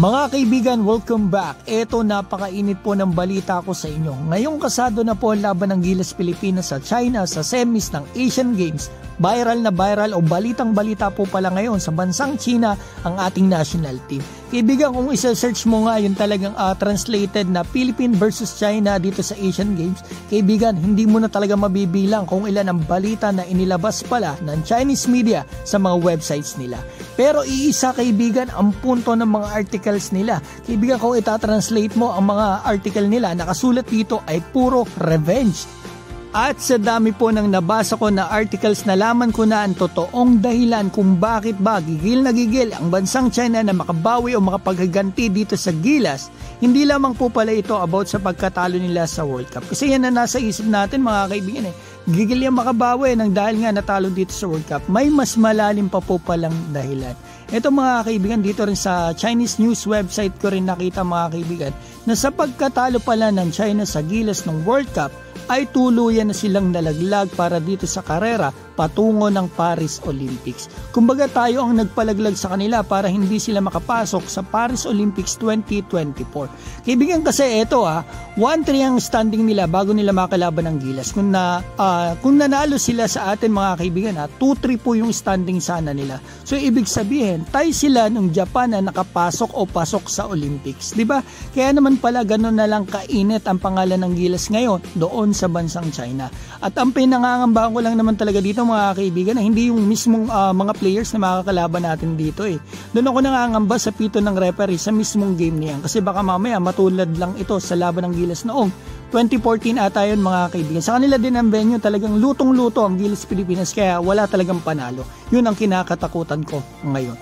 Mga kaibigan, welcome back. Eto, napakainit po ng balita ko sa inyo. Ngayong kasado na po ang laban ng Gilas Pilipinas sa China sa semis ng Asian Games. Viral na viral o balitang balita po pala ngayon sa bansang China ang ating national team. Kaibigan, kung isa-search mo nga yung talagang translated na Philippines versus China dito sa Asian Games, kaibigan, hindi mo na talaga mabibilang kung ilan ang balita na inilabas pala ng Chinese media sa mga websites nila. Pero iisa, kaibigan, ang punto ng mga articles nila. Kaibigan, kung itatranslate mo ang mga article nila, nakasulat dito ay puro revenge. At sa dami po ng nabasa ko na articles, nalaman ko na ang totoong dahilan kung bakit ba gigil na gigil ang bansang China na makabawi o makapaghaganti dito sa Gilas. Hindi lamang po pala ito about sa pagkatalo nila sa World Cup. Kasi yan na nasa isip natin, mga kaibigan Gigil yan makabawi nang dahil nga natalo dito sa World Cup. May mas malalim pa po palang dahilan. Ito, mga kaibigan, dito rin sa Chinese news website ko rin nakita, mga kaibigan, na sa pagkatalo pala ng China sa Gilas ng World Cup ay tuluyan na silang nalaglag para dito sa karera patungo ng Paris Olympics. Kumbaga tayo ang nagpalaglag sa kanila para hindi sila makapasok sa Paris Olympics 2024. Kaibigan, kasi ito 1-3 ang standing nila bago nila makalaban ng Gilas. Kung nanalo sila sa atin, mga kaibigan, 2-3 po yung standing sana nila. So ibig sabihin, tayo sila ng Japan na nakapasok o pasok sa Olympics, di ba? Kaya naman pala ganun na lang kainit ang pangalan ng Gilas ngayon doon sa bansang China. At ang pinangangambahan ko lang naman talaga dito, mga kaibigan, na hindi yung mismong mga players na makakalaban natin dito Doon ako nangangamba sa pito ng referee sa mismong game niyan. Kasi baka mamaya matulad lang ito sa laban ng Gilas noong 2014 ata yun, mga kaibigan. Sa kanila din ang venue, talagang lutong-luto ang Gilas Pilipinas, kaya wala talagang panalo. Yun ang kinakatakutan ko ngayon.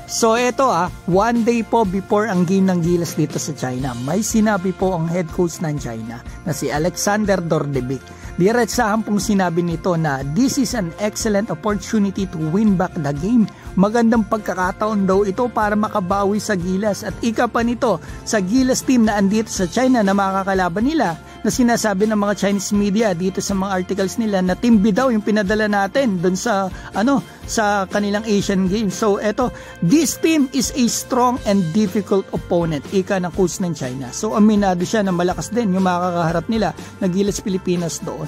So eto one day po before ang game ng Gilas dito sa China, may sinabi po ang head coach ng China na si Alexander Dordevic. Diretsahan pong sinabi nito na this is an excellent opportunity to win back the game. Magandang pagkakataon daw ito para makabawi sa Gilas, at ika pa nito sa Gilas team na andito sa China na makakalaban nila, na sinasabi ng mga Chinese media dito sa mga articles nila na Team B daw yung pinadala natin doon sa sa kanilang Asian Games. So eto, this team is a strong and difficult opponent, ika ng coach ng China. So aminado siya na malakas din yung makakaharap nila na Gilas Pilipinas doon.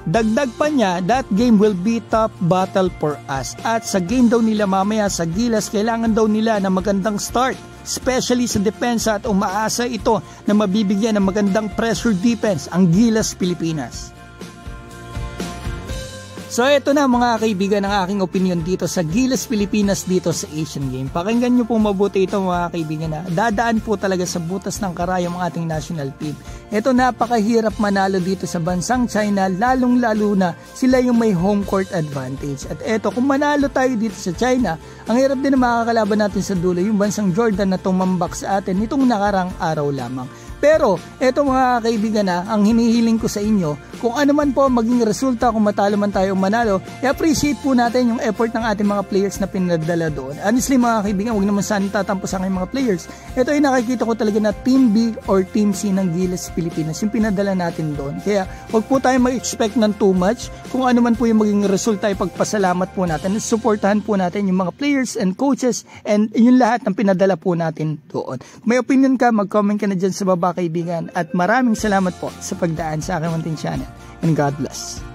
Dagdag pa niya, that game will be tough battle for us. At sa game daw nila mamaya sa Gilas, kailangan daw nila na magandang start, especially sa depensa, at umaasa ito na mabibigyan ng magandang pressure defense ang Gilas Pilipinas. So ito na, mga kaibigan, ang aking opinion dito sa Gilas Pilipinas dito sa Asian Game. Pakinggan nyo po mabuti ito, mga kaibigan, na dadaan po talaga sa butas ng karayom ang ating national team. Ito, napakahirap manalo dito sa bansang China, lalong-lalo na sila yung may home court advantage. At ito, kung manalo tayo dito sa China, ang hirap din na makakalaban natin sa dulo yung bansang Jordan na tumambak sa atin nitong nakarang araw lamang. Pero eto, mga kaibigan, ang hinihiling ko sa inyo, kung ano man po maging resulta, kung matalo man tayo o manalo, i-appreciate po natin yung effort ng ating mga players na pinadala doon. Honestly, mga kaibigan, huwag naman sana tatampo sa aking mga players. Ito ay nakikita ko talaga na Team B or Team C ng Gilas Pilipinas yung pinadala natin doon. Kaya huwag po tayo mag-expect ng too much. Kung ano man po yung maging resulta, ipagpasalamat po natin, supportahan po natin yung mga players and coaches and yung lahat ng pinadala po natin doon. Kung may opinion ka, mag-comment ka na dyan sa baba, kaibigan, at maraming salamat po sa pagdaan sa aking munting channel, and God bless.